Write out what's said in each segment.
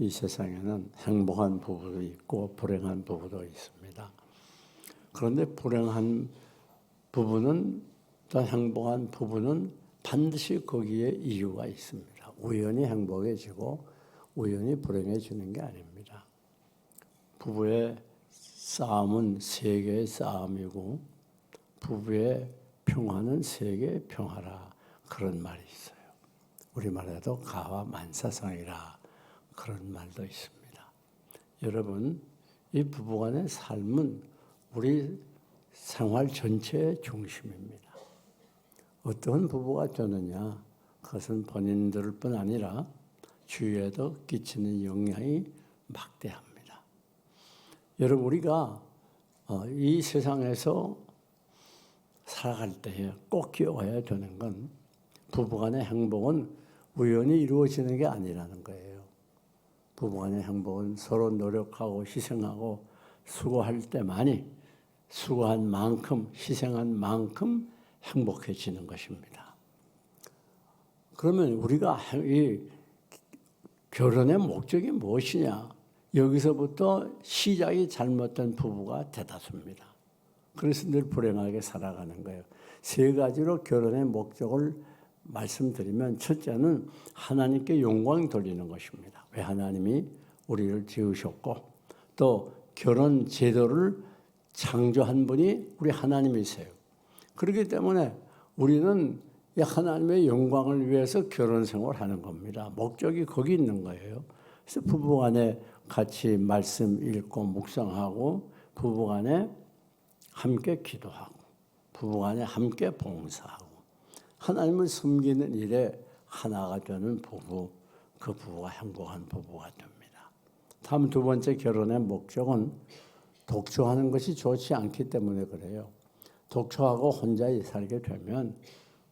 이 세상에는 행복한 부부도 있고 불행한 부부도 있습니다. 그런데 불행한 부부는 또 행복한 부부는 반드시 거기에 이유가 있습니다. 우연히 행복해지고 우연히 불행해지는 게 아닙니다. 부부의 싸움은 세계의 싸움이고 부부의 평화는 세계의 평화라 그런 말이 있어요. 우리말에도 가와 만사상이라 그런 말도 있습니다. 여러분, 이 부부간의 삶은 우리 생활 전체의 중심입니다. 어떤 부부가 되느냐, 그것은 본인들 뿐 아니라 주위에도 끼치는 영향이 막대합니다. 여러분, 우리가 이 세상에서 살아갈 때에 꼭 기억해야 되는 건 부부간의 행복은 우연히 이루어지는 게 아니라는 거예요. 부부간의 행복은 서로 노력하고 희생하고 수고할 때만이 수고한 만큼 희생한 만큼 행복해지는 것입니다. 그러면 우리가 이 결혼의 목적이 무엇이냐? 여기서부터 시작이 잘못된 부부가 대다수입니다. 그래서 늘 불행하게 살아가는 거예요. 세 가지로 결혼의 목적을 말씀드리면 첫째는 하나님께 영광 돌리는 것입니다. 왜 하나님이 우리를 지으셨고 또 결혼 제도를 창조한 분이 우리 하나님이세요. 그렇기 때문에 우리는 하나님의 영광을 위해서 결혼 생활하는 겁니다. 목적이 거기 있는 거예요. 그래서 부부간에 같이 말씀 읽고 묵상하고 부부간에 함께 기도하고 부부간에 함께 봉사하고 하나님을 섬기는 일에 하나가 되는 부부, 그 부부가 행복한 부부가 됩니다. 다음 두 번째 결혼의 목적은 독초하는 것이 좋지 않기 때문에 그래요. 독초하고 혼자 살게 되면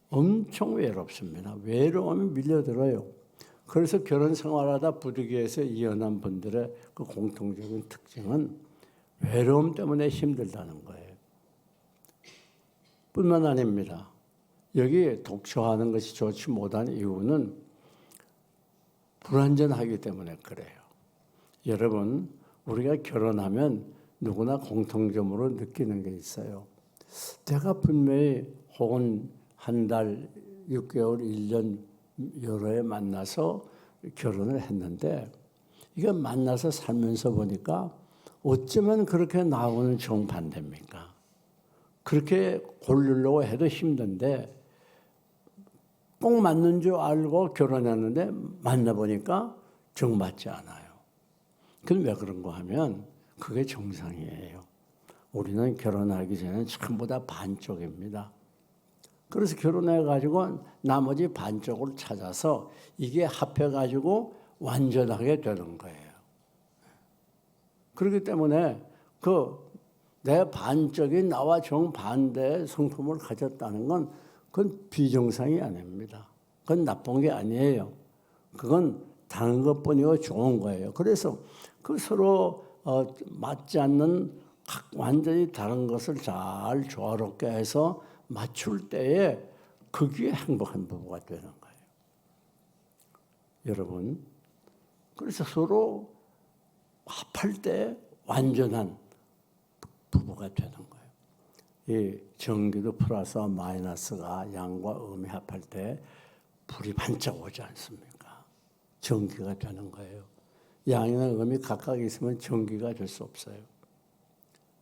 엄청 외롭습니다. 외로움이 밀려들어요. 그래서 결혼 생활하다 부득이해서 이혼한 분들의 그 공통적인 특징은 외로움 때문에 힘들다는 거예요. 뿐만 아닙니다. 여기 독초하는 것이 좋지 못한 이유는 불완전하기 때문에 그래요. 여러분, 우리가 결혼하면 누구나 공통점으로 느끼는 게 있어요. 내가 분명히 혹은 한 달, 6개월, 1년 여러 해 만나서 결혼을 했는데 이게 만나서 살면서 보니까 어쩌면 그렇게 나오는 정반대입니까? 그렇게 고르려고 해도 힘든데 꼭 맞는 줄 알고 결혼했는데 만나보니까 정맞지 않아요. 그럼 왜 그런가 하면 그게 정상이에요. 우리는 결혼하기 전에 전부 다 반쪽입니다. 그래서 결혼해가지고 나머지 반쪽을 찾아서 이게 합해가지고 완전하게 되는 거예요. 그렇기 때문에 내 반쪽이 나와 정반대의 성품을 가졌다는 건 그건 비정상이 아닙니다. 그건 나쁜 게 아니에요. 그건 다른 것뿐이고 좋은 거예요. 그래서 그 서로 맞지 않는 완전히 다른 것을 잘 조화롭게 해서 맞출 때에 그게 행복한 부부가 되는 거예요. 여러분, 그래서 서로 합할 때 완전한 부부가 되는 거예요. 이 전기도 플러스 마이너스가 양과 음이 합할 때 불이 반짝 오지 않습니까? 전기가 되는 거예요. 양이나 음이 각각 있으면 전기가 될 수 없어요.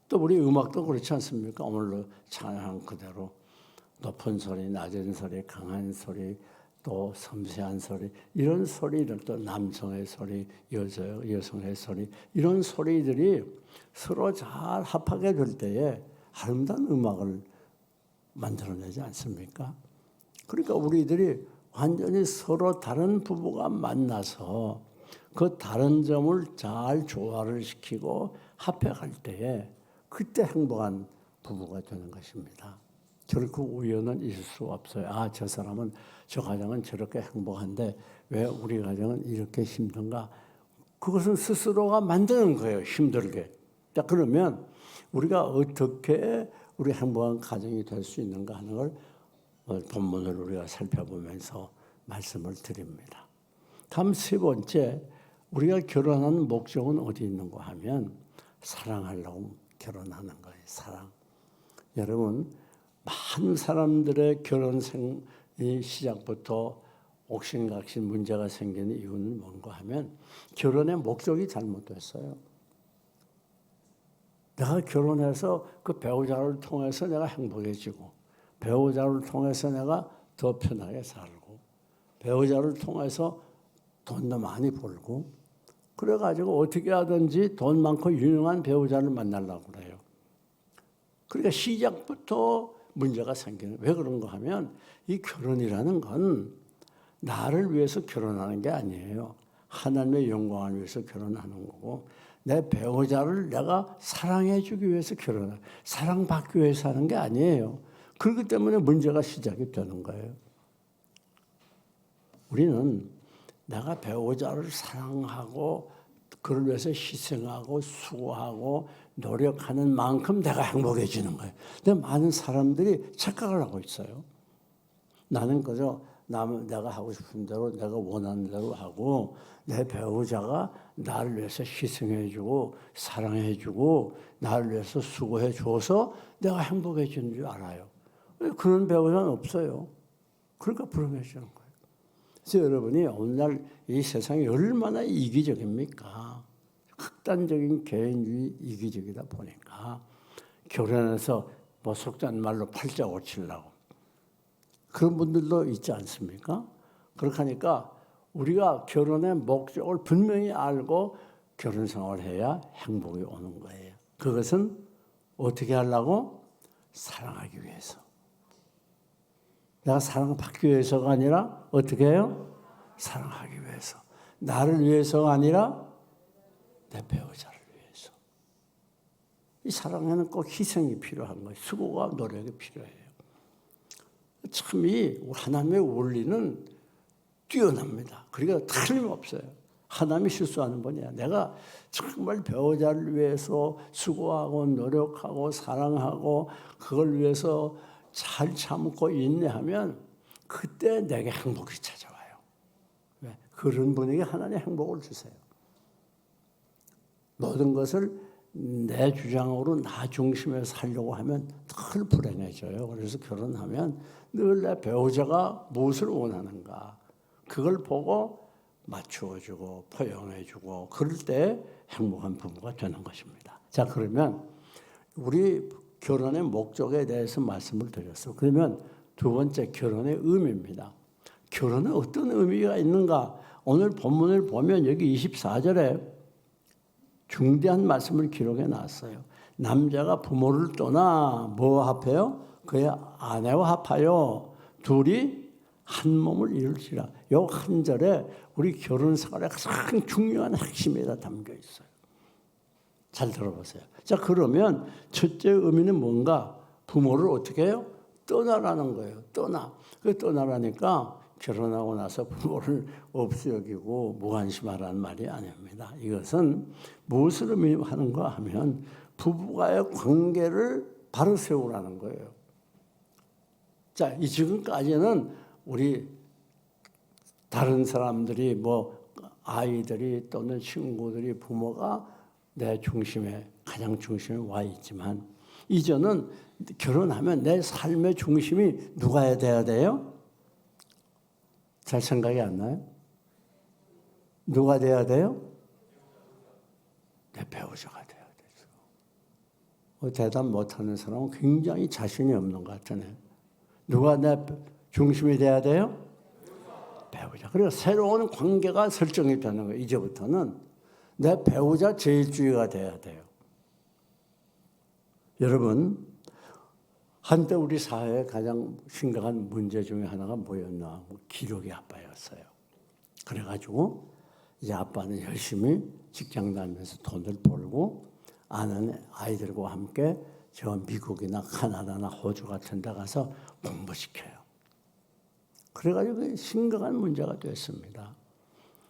또 우리 음악도 그렇지 않습니까? 오늘로 찬양 그대로 높은 소리, 낮은 소리, 강한 소리, 또 섬세한 소리, 이런 소리들, 또 남성의 소리, 여성의 소리, 이런 소리들이 서로 잘 합하게 될 때에 아름다운 음악을 만들어내지 않습니까? 그러니까 우리들이 완전히 서로 다른 부부가 만나서 그 다른 점을 잘 조화를 시키고 합해갈 때에 그때 행복한 부부가 되는 것입니다. 결코 우연은 있을 수 없어요. 저 사람은, 저 가정은 저렇게 행복한데 왜 우리 가정은 이렇게 힘든가? 그것은 스스로가 만드는 거예요. 힘들게. 자, 그러면 우리가 어떻게 우리 행복한 가정이 될 수 있는가 하는 걸 본문을 우리가 살펴보면서 말씀을 드립니다. 다음 세 번째, 우리가 결혼하는 목적은 어디 있는가 하면 사랑하려고 결혼하는 거예요. 사랑. 여러분, 많은 사람들의 결혼 시작부터 옥신각신 문제가 생기는 이유는 뭔가 하면 결혼의 목적이 잘못됐어요. 내가 결혼해서 그 배우자를 통해서 내가 행복해지고, 배우자를 통해서 내가 더 편하게 살고, 배우자를 통해서 돈도 많이 벌고, 그래가지고 어떻게 하든지 돈 많고 유능한 배우자를 만나려고 그래요. 그러니까 시작부터 문제가 생기는. 왜 그런가 하면 이 결혼이라는 건 나를 위해서 결혼하는 게 아니에요. 하나님의 영광을 위해서 결혼하는 거고, 내 배우자를 내가 사랑해 주기 위해서 결혼하는, 사랑받기 위해서 하는 게 아니에요. 그렇기 때문에 문제가 시작이 되는 거예요. 우리는 내가 배우자를 사랑하고 그를 위해서 희생하고 수고하고 노력하는 만큼 내가 행복해지는 거예요. 근데 많은 사람들이 착각을 하고 있어요. 나는 그저 내가 하고 싶은 대로 내가 원하는 대로 하고 내 배우자가 나를 위해서 희생해주고 사랑해주고 나를 위해서 수고해줘서 내가 행복해지는 줄 알아요. 그런 배우자는 없어요. 그러니까 불행해지는 거예요. 그래서 여러분이 오늘날 이 세상이 얼마나 이기적입니까? 극단적인 개인주의 이기적이다 보니까 결혼해서 뭐 속된 말로 팔자 고치려고 그런 분들도 있지 않습니까? 그렇게 하니까 우리가 결혼의 목적을 분명히 알고 결혼 생활을 해야 행복이 오는 거예요. 그것은 어떻게 하려고? 사랑하기 위해서. 내가 사랑받기 위해서가 아니라 어떻게 해요? 사랑하기 위해서. 나를 위해서가 아니라 내 배우자를 위해서. 이 사랑에는 꼭 희생이 필요한 거예요. 수고가 노력이 필요해요. 참 이 하나님의 원리는 뛰어납니다. 그러니까 틀림없어요. 하나님이 실수하는 분이야. 내가 정말 배우자를 위해서 수고하고 노력하고 사랑하고 그걸 위해서 잘 참고 인내하면 그때 내게 행복이 찾아와요. 왜? 그런 분에게 하나님 행복을 주세요. 모든 것을 내 주장으로 나 중심에 살려고 하면 늘 불행해져요. 그래서 결혼하면 늘 내 배우자가 무엇을 원하는가 그걸 보고 맞추어주고 포용해주고 그럴 때 행복한 부부가 되는 것입니다. 자, 그러면 우리 결혼의 목적에 대해서 말씀을 드렸어요. 그러면 두 번째 결혼의 의미입니다. 결혼에 어떤 의미가 있는가? 오늘 본문을 보면 여기 24절에 중대한 말씀을 기록해 놨어요. 남자가 부모를 떠나 뭐와 합해요? 그의 아내와 합하여 둘이 한 몸을 이룰지라. 요 한 절에 우리 결혼 생활의 가장 중요한 핵심이 다 담겨 있어요. 잘 들어보세요. 자, 그러면 첫째 의미는 뭔가? 부모를 어떻게 해요? 떠나라는 거예요. 떠나. 그 떠나라니까 결혼하고 나서 부모를 없이 여기고 무관심하라는 말이 아닙니다. 이것은 무엇을 의미하는가 하면 부부와의 관계를 바로 세우라는 거예요. 자, 이 지금까지는 우리 다른 사람들이 뭐 아이들이 또는 친구들이 부모가 내 중심에 가장 중심에 와 있지만 이제는 결혼하면 내 삶의 중심이 누가 돼야 돼요? 잘 생각이 안 나요? 누가 돼야 돼요? 내 배우자가 돼야 되죠. 대답 못하는 사람은 굉장히 자신이 없는 것 같으네. 누가 내 중심이 돼야 돼요? 배우자. 그래서 새로운 관계가 설정이 되는 거예요. 이제부터는 내 배우자 제일주의가 돼야 돼요. 여러분, 한때 우리 사회의 가장 심각한 문제 중에 하나가 뭐였나? 기력이 아빠였어요. 그래가지고 이제 아빠는 열심히 직장 다니면서 돈을 벌고 아는 아이들과 함께 저 미국이나 카나다나 호주 같은 데 가서 공부시켜요. 그래가지고 심각한 문제가 됐습니다.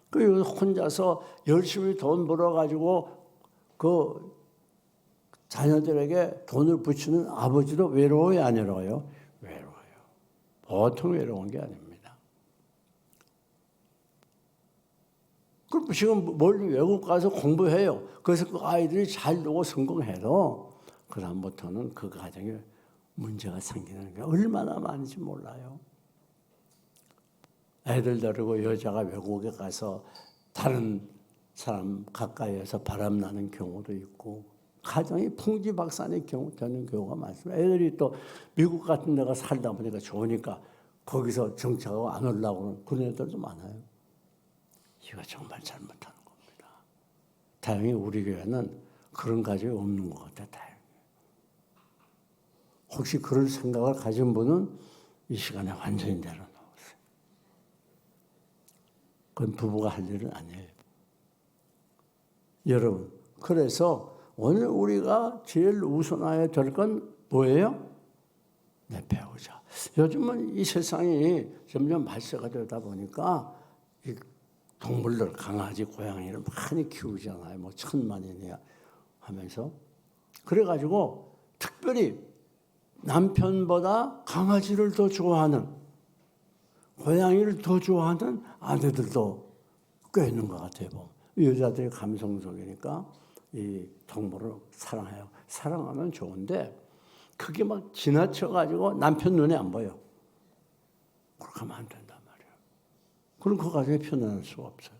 그 혼자서 열심히 돈 벌어가지고 그 자녀들에게 돈을 붙이는 아버지도 외로워요, 안 외로워요? 외로워요. 보통 외로운 게 아닙니다. 그 그 지금 멀리 외국 가서 공부해요. 그래서 그 아이들이 잘 되고 성공해도 그 다음부터는 그 가정에 문제가 생기는 게 얼마나 많은지 몰라요. 애들 데리고 여자가 외국에 가서 다른 사람 가까이에서 바람나는 경우도 있고 가정이 풍지박산의 경우 되는 경우가 많습니다. 애들이 또 미국 같은 데가 살다 보니까 좋으니까 거기서 정착하고 안 오려고 하는 그런 애들도 많아요. 이거 정말 잘못하는 겁니다. 다행히 우리 교회는 그런 가정이 없는 것 같아요. 다행히. 혹시 그럴 생각을 가진 분은 이 시간에 완전히 내려놓으세요. 그건 부부가 할 일은 아니에요. 여러분, 그래서 오늘 우리가 제일 우선해야 될 건 뭐예요? 내 배우자. 요즘은 이 세상이 점점 발세가 되다 보니까 이 동물들, 강아지, 고양이를 많이 키우잖아요. 뭐 1000만이냐 하면서. 그래가지고 특별히 남편보다 강아지를 더 좋아하는, 고양이를 더 좋아하는 아내들도 꽤 있는 것 같아요. 여자들이 감성적이니까 이 동물을 사랑해요. 사랑하면 좋은데 그게 막 지나쳐가지고 남편 눈에 안 보여. 그렇게 하면 안 된단 말이에요. 그럼 그 가정에 편안할 수가 없어요.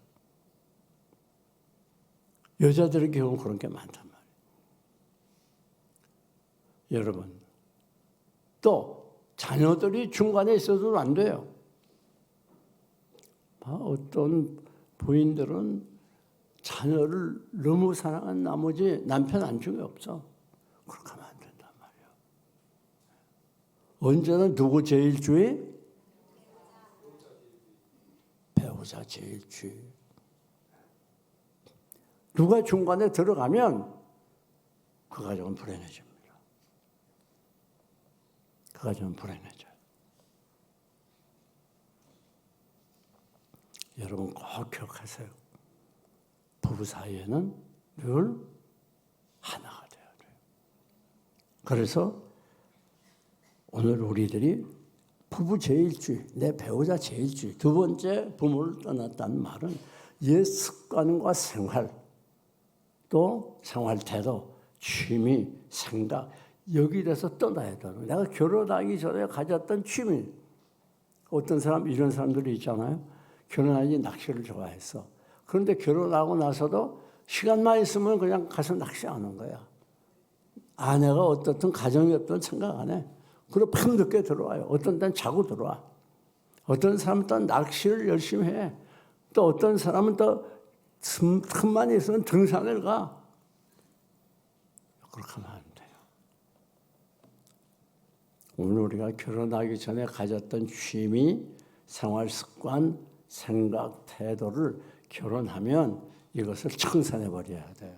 여자들의 경우는 그런 게 많단 말이에요. 여러분, 또 자녀들이 중간에 있어도 안 돼요. 어떤 부인들은 자녀를 너무 사랑한 나머지 남편 안중에 없어. 그렇게 하면 안 된단 말이에요. 언제나 누구 제일주의? 배우자 제일주의. 누가 중간에 들어가면 그 가정은 불행해집니다. 그 가정은 불행해져요. 여러분 꼭 기억하세요. 부부 사이에는 늘 하나가 돼야 돼요. 그래서 오늘 우리들이 부부 제일주의, 내 배우자 제일주의, 두 번째 부모를 떠났다는 말은 옛 습관과 생활, 또 생활 태도, 취미, 생각 여기에 대해서 떠나야 돼요. 내가 결혼하기 전에 가졌던 취미, 어떤 사람 이런 사람들이 있잖아요. 결혼하기 낚시를 좋아했어. 그런데 결혼하고 나서도 시간만 있으면 그냥 가서 낚시하는 거야. 아내가 어떻든 가정이 어떤 생각 안 해. 그리고 밤늦게 들어와요. 어떤 때는 자고 들어와. 어떤 사람은 또 낚시를 열심히 해. 또 어떤 사람은 또 틈만 있으면 등산을 가. 그렇게 하면 안 돼요. 오늘 우리가 결혼하기 전에 가졌던 취미, 생활 습관, 생각, 태도를 결혼하면 이것을 청산해버려야 돼요.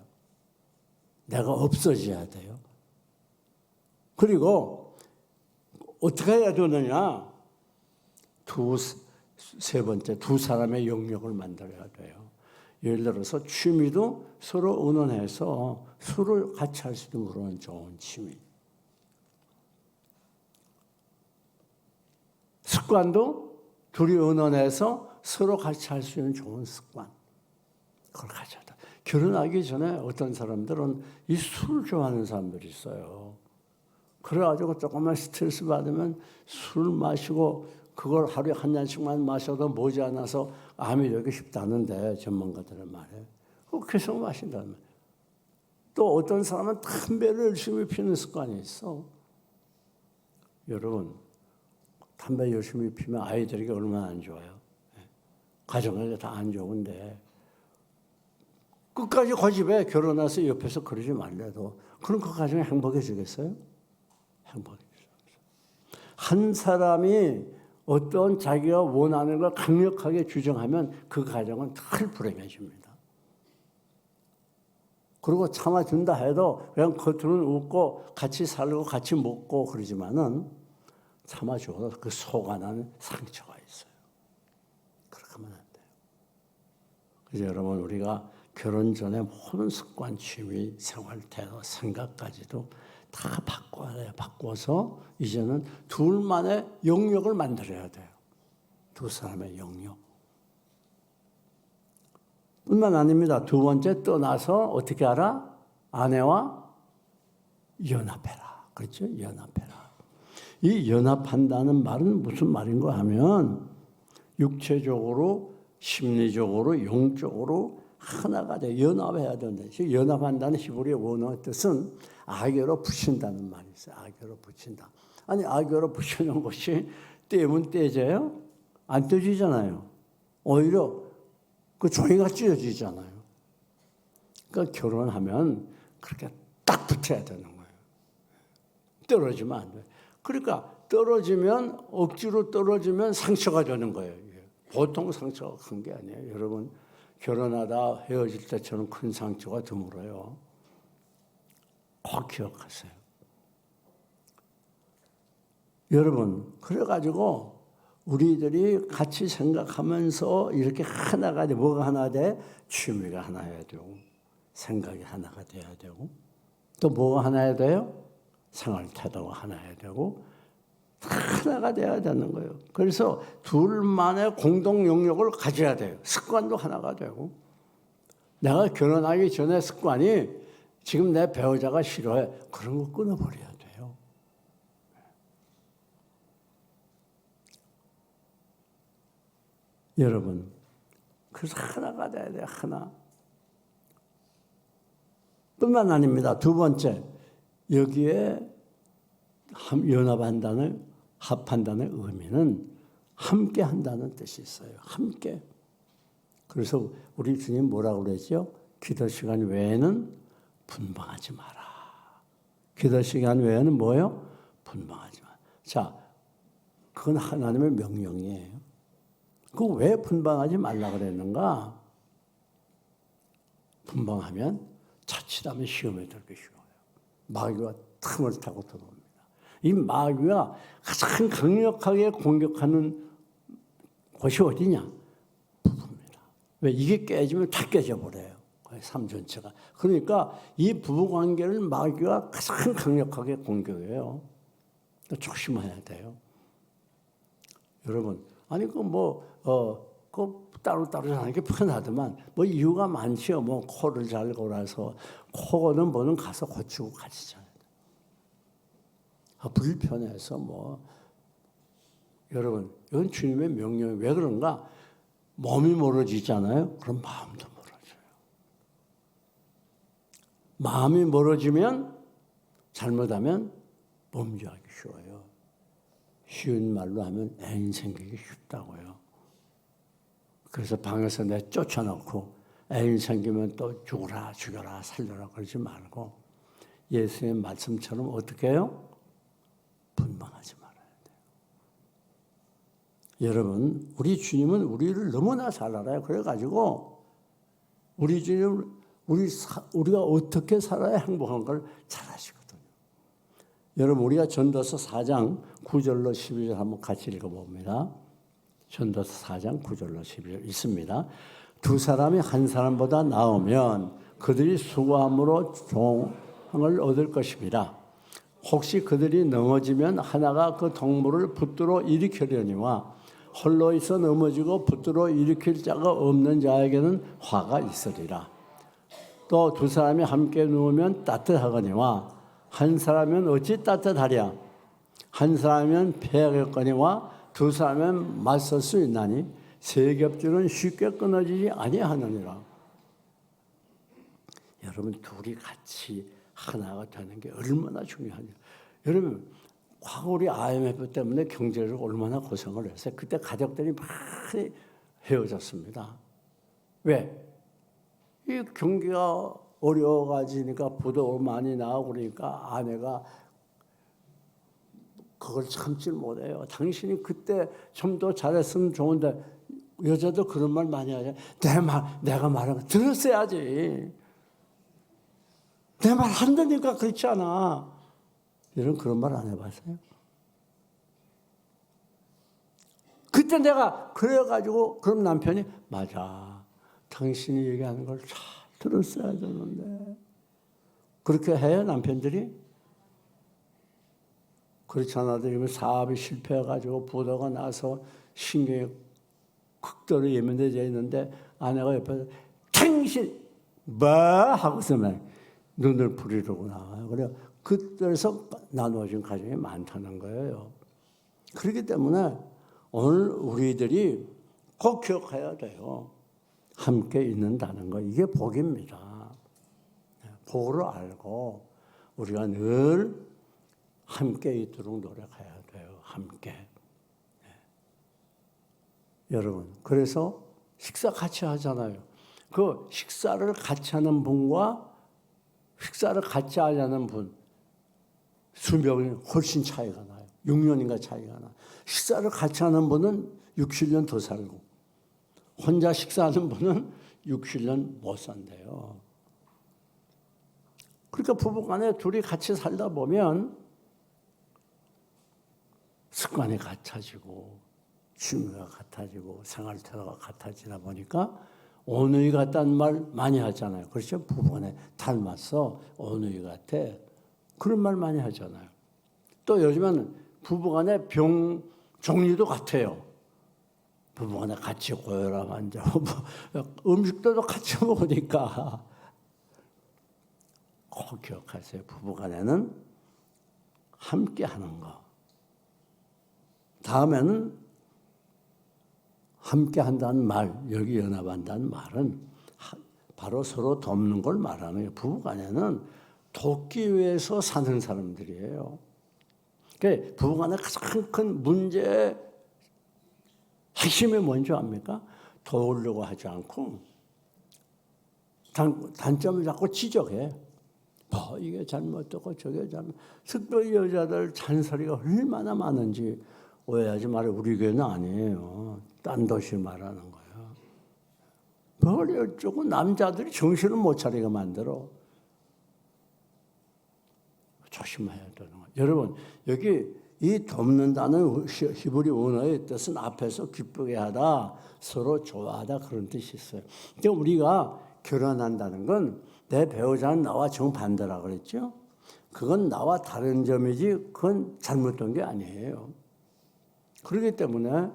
내가 없어져야 돼요. 그리고 어떻게 해야 되느냐? 세 번째, 두 사람의 영역을 만들어야 돼요. 예를 들어서 취미도 서로 의논해서 서로 같이 할 수 있는 그런 좋은 취미. 습관도 둘이 의논해서 서로 같이 할 수 있는 좋은 습관. 그걸 가져야 돼. 결혼하기 전에 어떤 사람들은 이 술을 좋아하는 사람들이 있어요. 그래가지고 조금만 스트레스 받으면 술 마시고 그걸 하루에 한 잔씩만 마셔도 모자라서 암이 되기 쉽다는데 전문가들의 말에. 계속 마신다는 말이에요. 또 어떤 사람은 담배를 열심히 피우는 습관이 있어. 여러분, 담배 열심히 피우면 아이들에게 얼마나 안 좋아요. 가정에게 다 안 좋은데 끝까지 고집해. 결혼해서 옆에서 그러지 말래도 그럼 그 가정이 행복해지겠어요? 행복해지겠어요. 한 사람이 어떤 자기가 원하는 걸 강력하게 주장하면 그 가정은 덜 불행해집니다. 그리고 참아준다 해도 그냥 겉으로는 웃고 같이 살고 같이 먹고 그러지만은 참아줘도 그 속 안에는 상처가 있어요. 그렇게 하면 안 돼요. 그래서 여러분 우리가 결혼 전에 모든 습관, 취미, 생활, 태도, 생각까지도 다 바꿔야 돼요. 바꿔서 이제는 둘만의 영역을 만들어야 돼요. 두 사람의 영역. 뿐만 아닙니다. 두 번째 떠나서 어떻게 하라? 아내와 연합해라. 그렇죠? 연합해라. 이 연합한다는 말은 무슨 말인가 하면 육체적으로, 심리적으로, 영적으로 하나가 돼 연합해야 된다. 연합한다는 히브리 원어의 뜻은 악여로 붙인다는 말이 있어요. 악여로 붙인다. 아니 악여로 붙이는 것이 떼면 떼져요? 안 떼지잖아요. 오히려 그 종이가 찢어지잖아요. 그러니까 결혼하면 그렇게 딱 붙어야 되는 거예요. 떨어지면 안 돼요. 그러니까 떨어지면 억지로 떨어지면 상처가 되는 거예요. 보통 상처가 큰 게 아니에요. 여러분 결혼하다 헤어질 때처럼 큰 상처가 드물어요. 꼭 기억하세요. 여러분 그래가지고 우리들이 같이 생각하면서 이렇게 하나가 돼. 뭐가 하나 돼? 취미가 하나 해야 되고 생각이 하나가 돼야 되고 또 뭐가 하나 해야 돼요? 생활 태도가 하나 해야 되고 하나가 돼야 되는 거예요. 그래서 둘만의 공동 영역을 가져야 돼요. 습관도 하나가 되고 내가 결혼하기 전에 습관이 지금 내 배우자가 싫어해. 그런 거 끊어버려야 돼요. 여러분 그래서 하나가 돼야 돼요. 하나. 뿐만 아닙니다. 두 번째 여기에 연합한다는 합한다는 의미는 함께 한다는 뜻이 있어요. 함께. 그래서 우리 주님 뭐라고 그랬죠? 기도 시간 외에는 분방하지 마라. 기도 시간 외에는 뭐예요? 분방하지 마라. 자, 그건 하나님의 명령이에요. 그 왜 분방하지 말라 그랬는가? 분방하면 자칫하면 시험에 들기 쉬워요. 마귀가 틈을 타고 들어옵니다. 이 마귀가 가장 강력하게 공격하는 곳이 어디냐? 부부입니다. 왜? 이게 깨지면 다 깨져버려요. 삶 전체가. 그러니까 이 부부관계를 마귀가 가장 강력하게 공격해요. 조심해야 돼요. 여러분, 아니 그 따로따로 사는 게 편하더만 뭐 이유가 많지요. 뭐 코를 잘 골아서 코는 뭐는 가서 고치고 가시잖아요. 불편해서 뭐 여러분 이건 주님의 명령이 왜 그런가? 몸이 멀어지잖아요. 그럼 마음도 멀어져요. 마음이 멀어지면 잘못하면 범죄하기 쉬워요. 쉬운 말로 하면 애인 생기기 쉽다고요. 그래서 방에서 내 쫓아놓고 애인 생기면 또 죽어라 죽여라 살려라 그러지 말고 예수의 말씀처럼 어떻게 해요? 분방하지 말아야 돼요. 여러분, 우리 주님은 우리를 너무나 잘 알아요. 그래가지고 우리 주님, 우리가 어떻게 살아야 행복한 걸 잘 아시거든요. 여러분, 우리가 전도서 4장 9절로 12절 한번 같이 읽어봅니다. 전도서 4장 9절로 12절 있습니다. 두 사람이 한 사람보다 나으면 그들이 수고함으로 종을 얻을 것입니다. 혹시 그들이 넘어지면 하나가 그 동물을 붙들어 일으키려니와 홀로 있어 넘어지고 붙들어 일으킬 자가 없는 자에게는 화가 있으리라. 또 두 사람이 함께 누우면 따뜻하거니와 한 사람은 어찌 따뜻하랴. 한 사람은 패하겠거니와 두 사람은 맞설 수 있나니 세 겹줄은 쉽게 끊어지지 아니하느니라. 여러분 둘이 같이 하나가 되는 게 얼마나 중요하냐. 여러분 과거 우리 IMF 때문에 경제적으로 얼마나 고생을 했어요. 그때 가족들이 많이 헤어졌습니다. 왜? 이 경기가 어려워가지니까 부도 많이 나오고 그러니까 아내가 그걸 참지 못해요. 당신이 그때 좀 더 잘했으면 좋은데 여자도 그런 말 많이 하죠. 내가 말한 거 들었어야지. 내 말 한다니까 그렇지 않아. 여러분 그런 말 안 해봤어요? 그때 내가 그래가지고 그럼 남편이 맞아. 당신이 얘기하는 걸 잘 들었어야 되는데. 그렇게 해요 남편들이? 그렇지 않아도 사업이 실패해가지고 부도가 나서 신경이 극도로 예민해져 있는데 아내가 옆에서 당신 뭐 하고서만 눈을 부리려고 나와요. 그래서 나누어진 가정이 많다는 거예요. 그렇기 때문에 오늘 우리들이 꼭 기억해야 돼요. 함께 있는다는 거, 이게 복입니다. 복으로 알고 우리가 늘 함께 있도록 노력해야 돼요. 함께. 여러분, 그래서 식사 같이 하잖아요. 그 식사를 같이 하는 분과 식사를 같이 하지 않는 분, 수명이 훨씬 차이가 나요. 6년인가 차이가 나요. 식사를 같이 하는 분은 60년 더 살고, 혼자 식사하는 분은 60년 못 산대요. 그러니까 부부간에 둘이 같이 살다 보면 습관이 같아지고 취미가 같아지고 생활태도가 같아지다 보니까 오누이 같다는 말 많이 하잖아요. 그렇죠? 부부간에 닮았어, 오누이 같아. 그런 말 많이 하잖아요. 또 요즘은 부부간에 병 종류도 같아요. 부부간에 같이 고혈압 환자고 음식도 같이 먹으니까 꼭 기억하세요. 부부간에는 함께 하는 거. 다음에는 함께 한다는 말, 여기 연합한다는 말은 바로 서로 돕는 걸 말하는 거예요. 부부간에는 돕기 위해서 사는 사람들이에요. 그러니까 부부간의 가장 큰 문제의 핵심이 뭔지 압니까? 도우려고 하지 않고 단점을 자꾸 지적해. 뭐 이게 잘못되고 저게 잘못. 특별히 여자들 잔소리가 얼마나 많은지 오해하지 말아요. 우리 교회는 아니에요. 딴 도시 말하는 거예요. 뭘 어쩌고 남자들이 정신을 못 차리게 만들어. 조심해야 되는 거예요. 여러분, 여기 이 돕는다는 히브리 원어의 뜻은 앞에서 기쁘게 하다, 서로 좋아하다 그런 뜻이 있어요. 근데 우리가 결혼한다는 건 내 배우자는 나와 정반대라 그랬죠? 그건 나와 다른 점이지 그건 잘못된 게 아니에요. 그렇기 때문에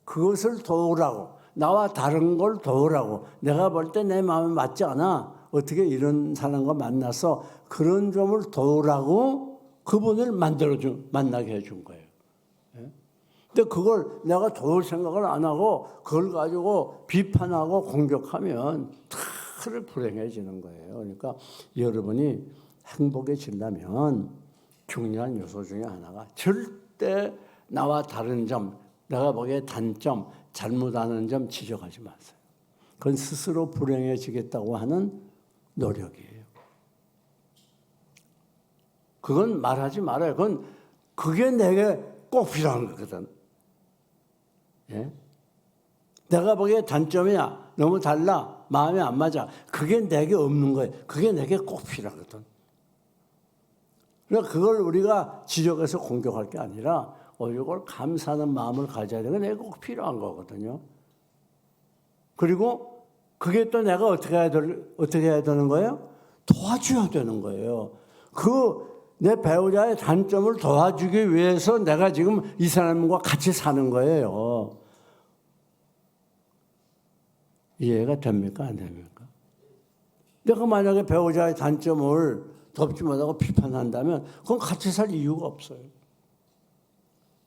그것을 도우라고, 나와 다른 걸 도우라고, 내가 볼 때 내 마음에 맞지 않아. 어떻게 이런 사람과 만나서 그런 점을 도우라고 그분을 만나게 해준 거예요. 근데 그걸 내가 도울 생각을 안 하고 그걸 가지고 비판하고 공격하면 틀을 불행해지는 거예요. 그러니까 여러분이 행복해지려면 중요한 요소 중에 하나가 절대 나와 다른 점, 내가 보기에 단점, 잘못하는 점 지적하지 마세요. 그건 스스로 불행해지겠다고 하는 노력이에요. 그건 말하지 말아요. 그게 내게 꼭 필요한 거거든. 예? 내가 보기에 단점이야. 너무 달라. 마음에 안 맞아. 그게 내게 없는 거예요. 그게 내게 꼭 필요하거든. 그러니까 그걸 우리가 지적해서 공격할 게 아니라 이걸 감사하는 마음을 가져야 되는 게 내가 꼭 필요한 거거든요. 그리고 그게 또 내가 어떻게 해야 되는 거예요? 도와줘야 되는 거예요. 내 배우자의 단점을 도와주기 위해서 내가 지금 이 사람과 같이 사는 거예요. 이해가 됩니까? 안 됩니까? 내가 만약에 배우자의 단점을 덮지 못하고 비판한다면 그건 같이 살 이유가 없어요.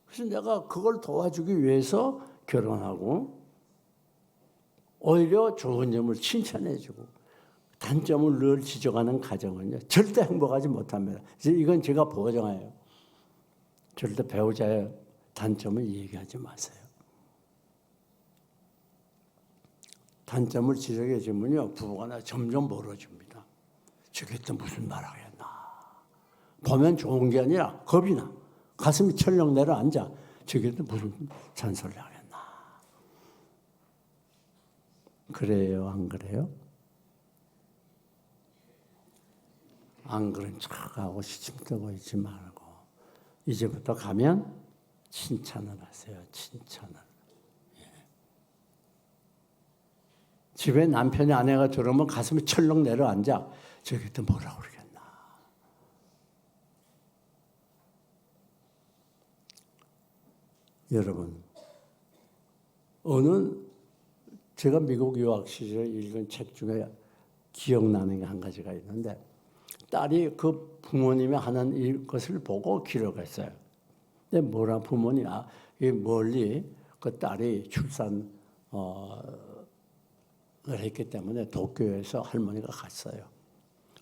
그래서 내가 그걸 도와주기 위해서 결혼하고 오히려 좋은 점을 칭찬해주고 단점을 늘 지적하는 가정은요 절대 행복하지 못합니다. 이건 제가 보장해요. 절대 배우자의 단점을 얘기하지 마세요. 단점을 지적해 주면요 부부가 점점 멀어집니다. 저게 또 무슨 말 하겠나. 보면 좋은 게 아니라 겁이 나. 가슴이 철렁 내려앉아. 저게 또 무슨 잔소리 하겠나. 그래요, 안 그래요? 안 그런 척하고 시침떠고 있지 말고 이제부터 가면 칭찬을 하세요. 칭찬을. 집에 남편이 아내가 들어오면 가슴이 철렁 내려앉아. 저게 또 뭐라 그러겠나. 여러분, 어느 제가 미국 유학 시절에 읽은 책 중에 기억나는 게 한 가지가 있는데 딸이 그 부모님이 하는 것을 보고 기록했어요. 근데 뭐라 부모님 이 멀리 그 딸이 출산을 했기 때문에 도쿄에서 할머니가 갔어요.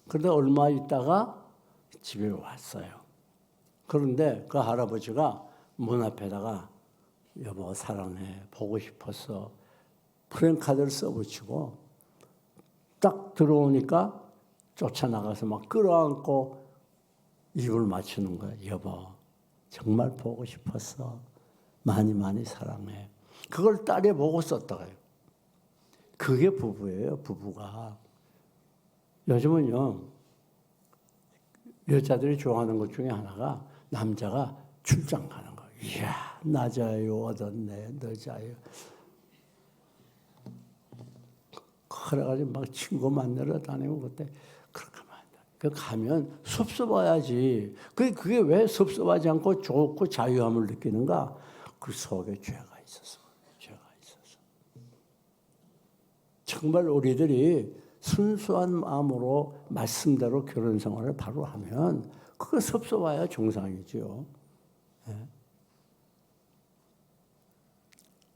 그런데 얼마 있다가 집에 왔어요. 그런데 그 할아버지가 문 앞에다가 여보 사랑해 보고 싶었어 프랭카드를 써붙이고 딱 들어오니까 쫓아나가서 막 끌어안고 입을 맞추는 거야. 여보 정말 보고 싶었어 많이 많이 사랑해. 그걸 딸이 보고 썼다고요. 그게 부부예요. 부부가 요즘은요 여자들이 좋아하는 것 중에 하나가 남자가 출장 가는 거예요. 이야 나 자요 얻었네 너 자요. 그래가지고 막 친구 만나러 다니고 그때 그렇게 하면 안 돼. 그 가면 섭섭해야지. 그게 왜 섭섭하지 않고 좋고 자유함을 느끼는가? 그 속에 죄가 있어서. 죄가 있어서. 정말 우리들이 순수한 마음으로 말씀대로 결혼 생활을 바로 하면 그거 섭섭해야 정상이죠. 네.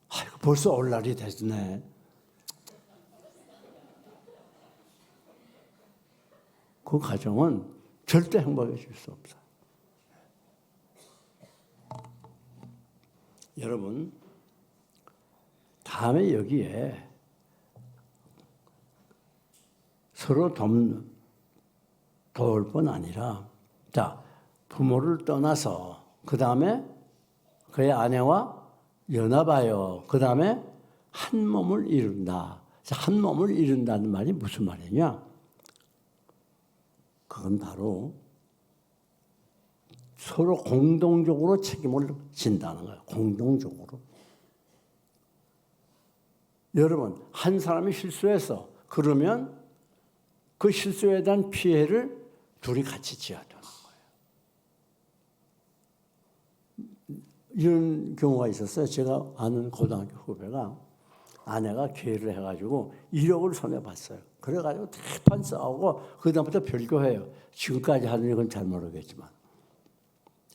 아이고 벌써 올 날이 됐네. 그 가정은 절대 행복해질 수 없어요. 여러분, 다음에 여기에 서로 도울 뿐 아니라, 자, 부모를 떠나서, 그 다음에 그의 아내와 연합하여, 그 다음에 한 몸을 이룬다. 한 몸을 이룬다는 말이 무슨 말이냐? 그건 바로 서로 공동적으로 책임을 진다는 거예요. 공동적으로. 여러분, 한 사람이 실수해서 그러면 그 실수에 대한 피해를 둘이 같이 져야 되는 거예요. 이런 경우가 있었어요. 제가 아는 고등학교 후배가 아내가 기회를 해가지고 1억을 손해봤어요. 그래가지고 대판 싸우고 그다음부터 별거해요. 지금까지 하는 건 잘 모르겠지만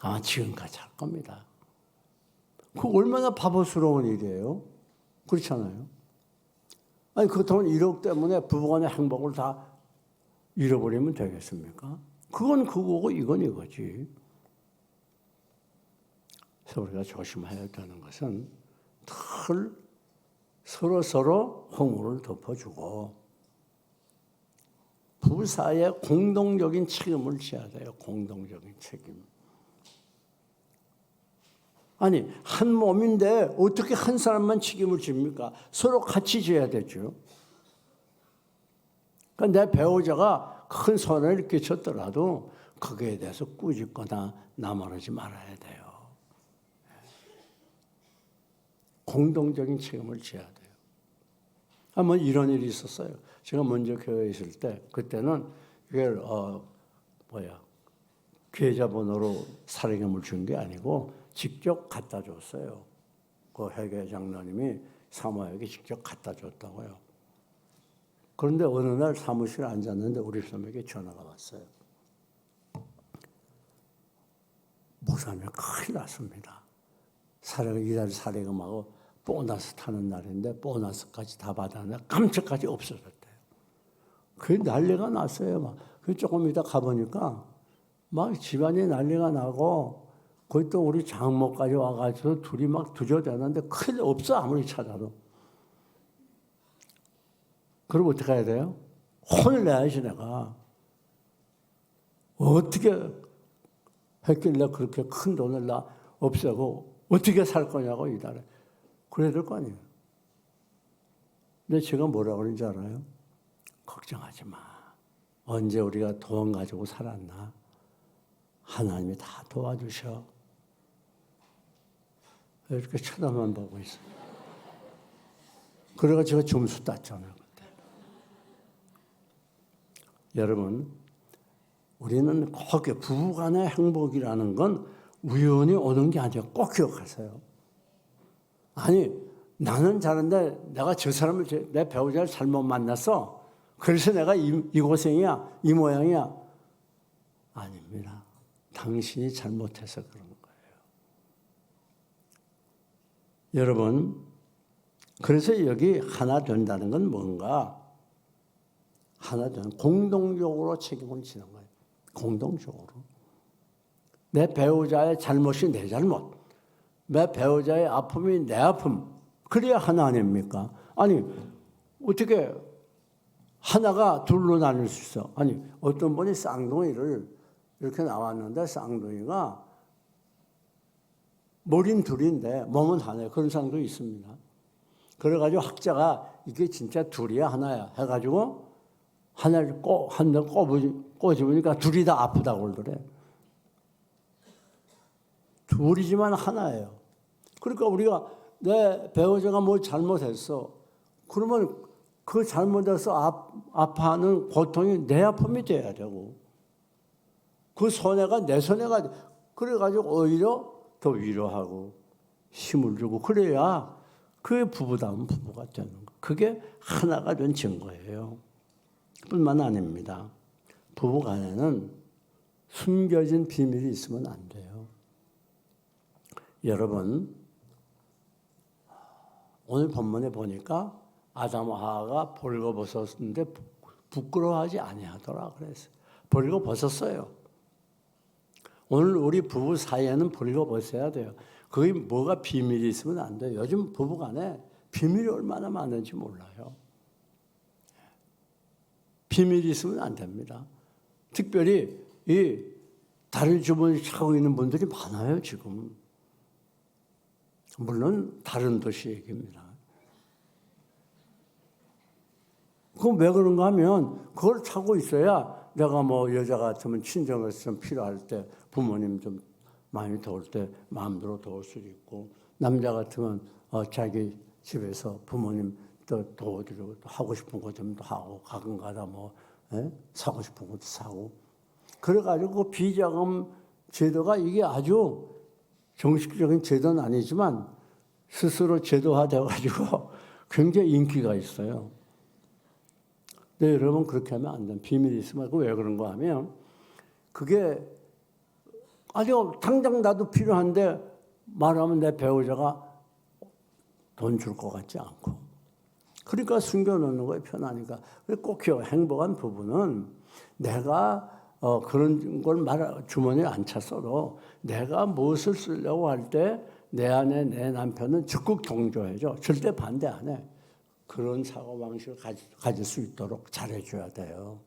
아마 지금까지 할 겁니다. 그 얼마나 바보스러운 일이에요. 그렇잖아요. 아니 그렇다면 1억 때문에 부부간의 행복을 다 잃어버리면 되겠습니까? 그건 그거고 이건 이거지. 그래서 우리가 조심해야 되는 것은 늘 서로 허물을 덮어주고 부부 사이에 공동적인 책임을 져야 돼요. 공동적인 책임. 아니 한 몸인데 어떻게 한 사람만 책임을 집니까? 서로 같이 져야 되죠. 그러니까 내 배우자가 큰 손해를 끼쳤더라도 거기에 대해서 꾸짖거나 나무라지 말아야 돼요. 공동적인 책임을 져야 돼요. 한번 이런 일이 있었어요. 제가 먼저 교회에 있을 때 그때는 이걸 계좌번호로 사례금을 준 게 아니고 직접 갖다 줬어요. 그 회계 장로님이 사모에게 직접 갖다 줬다고요. 그런데 어느 날 사무실에 앉았는데 우리 사모에게 전화가 왔어요. 목사님 큰일 났습니다. 이달 사례금하고 보너스 타는 날인데 보너스까지 다 받았는데 깜짝까지 없어졌대요. 그게 난리가 났어요. 막. 조금 이따 가보니까 막 집안이 난리가 나고 거기 또 우리 장모까지 와가지고 둘이 막 두저대는데 큰일 없어 아무리 찾아도. 그럼 어떻게 해야 돼요? 혼을 내야지 내가. 어떻게 했길래 그렇게 큰 돈을 나 없애고 어떻게 살 거냐고 이달에. 그래야 될 거 아니에요. 근데 제가 뭐라고 그러는지 알아요? 걱정하지 마. 언제 우리가 돈 가지고 살았나? 하나님이 다 도와주셔. 이렇게 쳐다만 보고 있어요. 그래가 제가 점수 땄잖아요. 그때. 여러분, 우리는 꼭 부부간의 행복이라는 건 우연히 오는 게 아니라 꼭 기억하세요. 아니 나는 잘하는데 내가 저 사람을 내 배우자를 잘못 만났어. 그래서 내가 이 고생이야, 이 모양이야. 아닙니다. 당신이 잘못해서 그런 거예요. 여러분, 그래서 여기 하나 된다는 건 뭔가? 하나 된 공동적으로 책임을 지는 거예요. 공동적으로. 내 배우자의 잘못이 내 잘못, 내 배우자의 아픔이 내 아픔, 그래야 하나 아닙니까? 아니, 어떻게 하나가 둘로 나눌 수 있어? 아니, 어떤 분이 쌍둥이를 이렇게 나왔는데 쌍둥이가 머리는 둘인데 몸은 하나예요. 그런 쌍둥이 있습니다. 그래가지고 학자가 이게 진짜 둘이야 하나야 해가지고 하나를 한대 꼬집으니까 둘이 다 아프다고 그러더래. 둘이지만 하나예요. 그러니까 우리가 내 배우자가 뭘 잘못했어. 그러면 그 잘못해서 아파하는 고통이 내 아픔이 돼야 되고 그 손해가 내 손해가 그래가지고 오히려 더 위로하고 힘을 주고 그래야 그게 부부다운 부부가 되는 거. 그게 하나가 된 증거예요. 뿐만 아닙니다. 부부간에는 숨겨진 비밀이 있으면 안 돼요. 여러분, 오늘 본문에 보니까 아담과 하와가 벌거벗었는데 부끄러워하지 아니하더라 그랬어요. 벌거벗었어요. 오늘 우리 부부 사이에는 벌거벗어야 돼요. 그게 뭐가 비밀이 있으면 안 돼요. 요즘 부부간에 비밀이 얼마나 많은지 몰라요. 비밀이 있으면 안 됩니다. 특별히 이 다른 주머니 차고 있는 분들이 많아요 지금. 물론 다른 도시 얘기입니다. 그럼 왜 그런가 하면 그걸 차고 있어야 내가 뭐 여자 같으면 친정에서 좀 필요할 때 부모님 좀 많이 도울 때 마음대로 도울 수 있고 남자 같으면 자기 집에서 부모님 또 도와드리고 또 하고 싶은 거 좀 하고 가끔가다 뭐 사고 싶은 것도 사고 그래가지고 그 비자금 제도가 이게 아주 정식적인 제도는 아니지만 스스로 제도화되어가지고 굉장히 인기가 있어요. 근데 여러분 그렇게 하면 안 돼요. 비밀이 있으면 왜 그런가 하면 그게 아주 당장 나도 필요한데 말하면 내 배우자가 돈 줄 것 같지 않고 그러니까 숨겨놓는 거예요. 편하니까. 꼭 기억 행복한 부부는 내가 그런 걸 주머니에 안 찼어도 내가 무엇을 쓰려고 할 때 내 안에 내 남편은 적극 동조해줘. 절대 반대 안 해. 그런 사고방식을 가질 수 있도록 잘해줘야 돼요.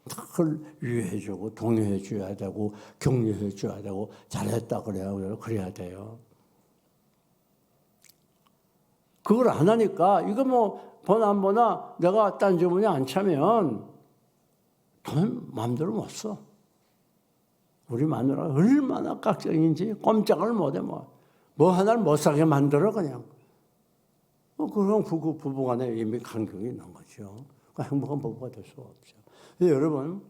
그걸 유해해주고 동요해줘야 되고 격려해줘야 되고 잘했다 그래야 돼요. 그걸 안 하니까 이거 뭐 보나 안 보나 내가 딴 주머니에 안 차면 돈 마음대로 못 써. 우리 마누라가 얼마나 깍쟁인지 꼼짝을 못해 뭐 하나를 못 사게 만들어 그냥. 그럼 부부간에 이미 간격이 있는 거죠. 행복한 부부가 될 수가 없죠. 여러분,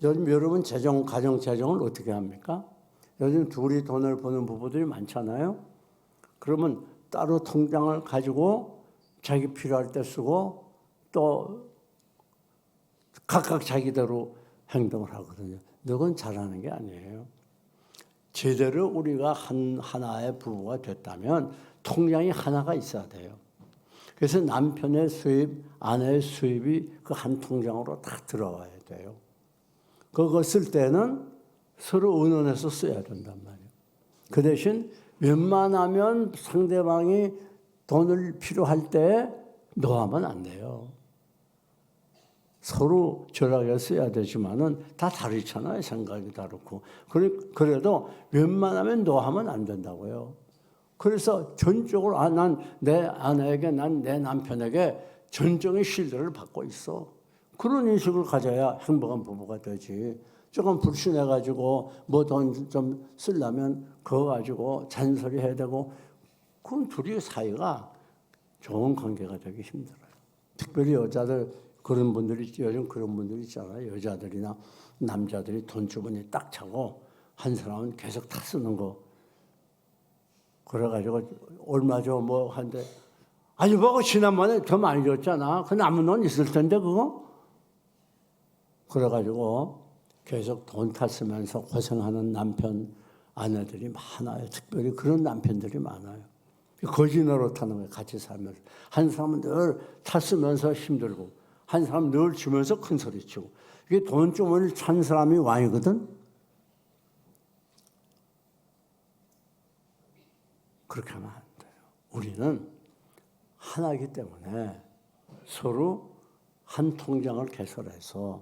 요즘 여러분 가정 재정을 어떻게 합니까? 요즘 둘이 돈을 버는 부부들이 많잖아요. 그러면 따로 통장을 가지고 자기 필요할 때 쓰고 또 각각 자기대로 행동을 하거든요. 그건 잘하는 게 아니에요. 제대로 우리가 하나의 부부가 됐다면 통장이 하나가 있어야 돼요. 그래서 남편의 수입, 아내의 수입이 그 한 통장으로 다 들어와야 돼요. 그거 쓸 때는 서로 의논해서 써야 된단 말이에요. 그 대신 웬만하면 상대방이 돈을 필요할 때 노하면 안 돼요. 서로 절약해 써야 되지만은 다 다르잖아요. 생각이 다르고. 그래도 웬만하면 노하면 안 된다고요. 그래서 전적으로 난 내 아내에게 난 내 남편에게 전적인 신뢰를 받고 있어. 그런 인식을 가져야 행복한 부부가 되지. 조금 불신해가지고 뭐 돈 좀 쓰려면 그거 가지고 잔소리해야 되고 그럼 둘이 사이가 좋은 관계가 되기 힘들어요. 특별히 여자들 그런 분들이 요즘 그런 분들이 있잖아요. 여자들이나 남자들이 돈 주머니 딱 차고 한 사람은 계속 다 쓰는 거. 그래가지고 얼마 전 뭐 한데 아니 뭐가 지난번에 더 많이 줬잖아. 그 남은 돈 있을 텐데 그거. 그래가지고 계속 돈 탔으면서 고생하는 남편 아내들이 많아요. 특별히 그런 남편들이 많아요. 거지 노릇하는 거예요. 같이 살면서 한 사람은 늘 탔으면서 힘들고 한 사람은 늘 주면서 큰 소리치고 이게 돈주머니를 찬 사람이 왕이거든. 그렇게 하면 안 돼요. 우리는 하나이기 때문에 서로 한 통장을 개설해서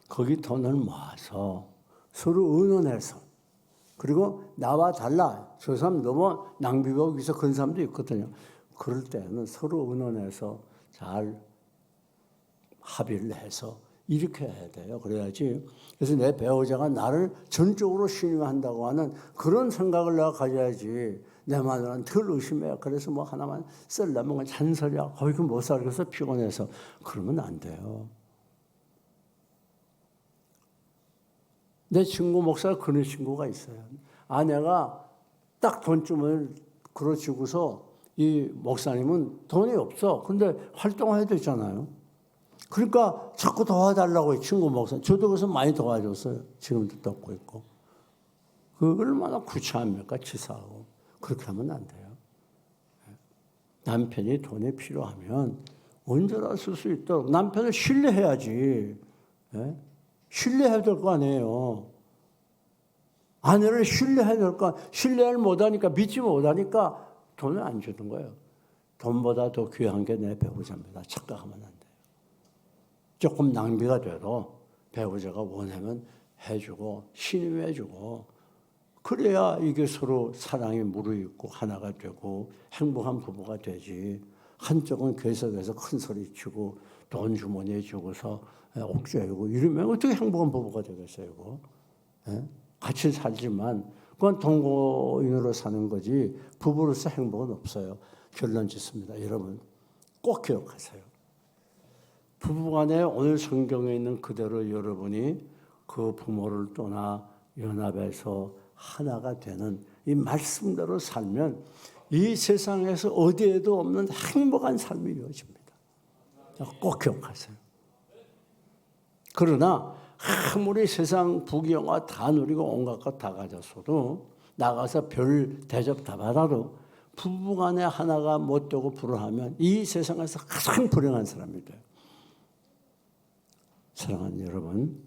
거기 돈을 모아서 서로 의논해서 그리고 나와 달라. 저 사람 너무 낭비가 여기서 그런 사람도 있거든요. 그럴 때는 서로 의논해서 잘 합의를 해서 이렇게 해야 돼요. 그래야지. 그래서 내 배우자가 나를 전적으로 신뢰한다고 하는 그런 생각을 내가 가져야지. 내 마누라는 덜 의심해요. 그래서 뭐 하나만 쓰려면 잔소리야. 거기 못 살겠어 피곤해서. 그러면 안 돼요. 내 친구 목사가 그런 친구가 있어요. 아내가 딱 돈쯤을 그러주고서 이 목사님은 돈이 없어. 근데 활동해야 되잖아요. 그러니까 자꾸 도와달라고 해요. 친구 목사님. 저도 그래서 많이 도와줬어요. 지금도 돕고 있고. 그 얼마나 구차합니까? 치사하고. 그렇게 하면 안 돼요. 남편이 돈이 필요하면 언제나 쓸 수 있도록 남편을 신뢰해야지. 신뢰해야 될 거 아니에요. 아내를 신뢰해야 될 거, 신뢰를 못하니까, 믿지 못하니까 돈을 안 주는 거예요. 돈보다 더 귀한 게 내 배우자입니다. 착각하면 안 돼요. 조금 낭비가 돼도 배우자가 원하면 해주고, 신임해주고, 그래야 이게 서로 사랑이 무르익고 하나가 되고 행복한 부부가 되지. 한쪽은 계속해서 큰 소리 치고 돈 주머니에 주고서 옥죄이고 이러면 어떻게 행복한 부부가 되겠어요? 이거? 같이 살지만 그건 동거인으로 사는 거지 부부로서 행복은 없어요. 결론 짓습니다. 여러분 꼭 기억하세요. 부부간에 오늘 성경에 있는 그대로 여러분이 그 부모를 떠나 연합해서 하나가 되는 이 말씀대로 살면 이 세상에서 어디에도 없는 행복한 삶이 이루어집니다. 꼭 기억하세요. 그러나 아무리 세상 부귀영화 다 누리고 온갖 것 다 가졌어도 나가서 별 대접 다 받아도 부부간에 하나가 못 되고 불화하면 이 세상에서 가장 불행한 사람이 돼요. 사랑하는 여러분,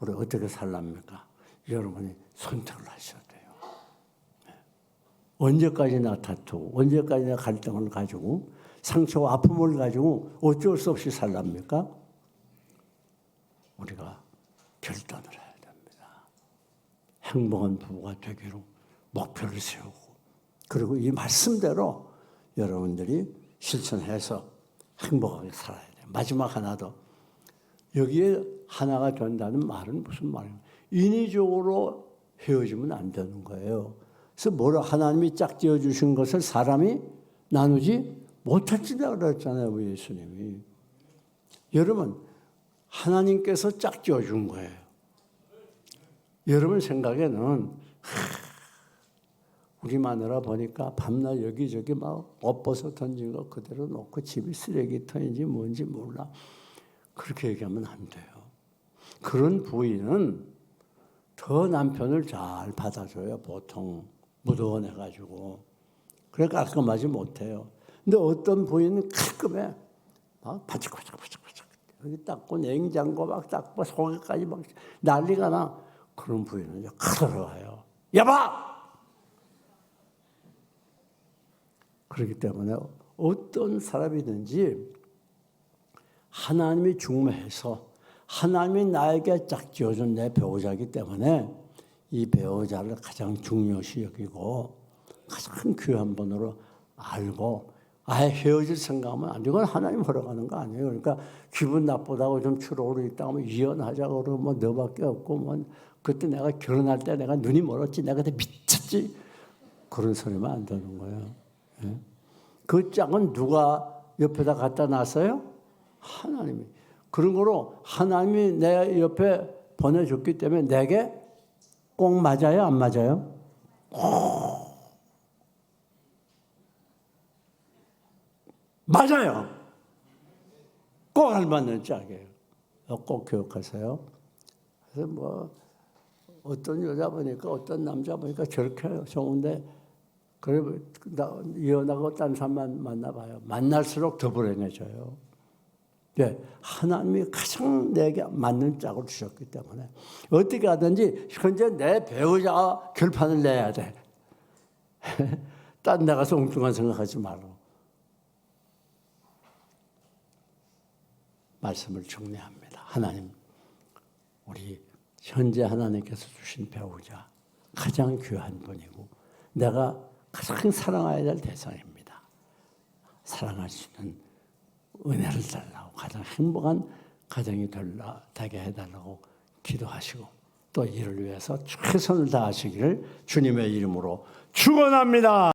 우리 어떻게 살랍니까? 여러분이 선택을 하셔야 돼요. 언제까지나 다투고 언제까지나 갈등을 가지고 상처와 아픔을 가지고 어쩔 수 없이 살랍니까? 우리가 결단을 해야 됩니다. 행복한 부부가 되기로 목표를 세우고 그리고 이 말씀대로 여러분들이 실천해서 행복하게 살아야 돼요. 마지막 하나 더. 여기에 하나가 된다는 말은 무슨 말이에요? 인위적으로 헤어지면 안 되는 거예요. 그래서 뭐라 하나님이 짝지어 주신 것을 사람이 나누지 못할지다 그랬잖아요. 우리 예수님이. 여러분 하나님께서 짝지어 준 거예요. 여러분 생각에는 우리 마누라 보니까 밤낮 여기저기 막 옷벗어 던진 거 그대로 놓고 집이 쓰레기통인지 뭔지 몰라. 그렇게 얘기하면 안 돼요. 그런 부인은 더 남편을 잘 받아줘요. 보통 무도원해가지고. 그래 깔끔하지 못해요. 근데 어떤 부인은 깔끔해. 막 바짝바짝 여기 닦고 냉장고 막 닦고 속에까지 막 난리가 나. 그런 부인은 가들어와요. 여봐! 그렇기 때문에 어떤 사람이든지 하나님이 중매해서 하나님이 나에게 짝지어준 내 배우자이기 때문에 이 배우자를 가장 중요시 여기고 가장 귀한 분으로 알고 아예 헤어질 생각하면 안 되고 하나님 허락하는 거 아니에요. 그러니까 기분 나쁘다고 좀 추로로 있다가 뭐 이혼하자고 그러고 뭐 너밖에 없고 뭐 그때 내가 결혼할 때 내가 눈이 멀었지 내가 그때 미쳤지 그런 소리만 안 되는 거예요. 예? 그 짝은 누가 옆에다 갖다 놨어요? 하나님이. 그런 거로 하나님이 내 옆에 보내줬기 때문에 내게 꼭 맞아요? 안 맞아요? 맞아요. 꼭 알맞는 짝이에요. 꼭 기억하세요. 그래서 뭐 어떤 여자 보니까 어떤 남자 보니까 저렇게 좋은데 그래 이혼하고 딴 사람만 만나봐요. 만날수록 더 불행해져요. 네, 하나님이 가장 내게 맞는 짝을 주셨기 때문에 어떻게 하든지 현재 내 배우자와 결판을 내야 돼. 딴 데 가서 엉뚱한 생각하지 말고. 말씀을 정리합니다. 하나님, 우리 현재 하나님께서 주신 배우자 가장 귀한 분이고 내가 가장 사랑해야 될 대상입니다. 사랑할 수 있는 은혜를 달라고 가장 행복한 가정이 되게 해달라고 기도하시고 또 이를 위해서 최선을 다하시기를 주님의 이름으로 축원합니다.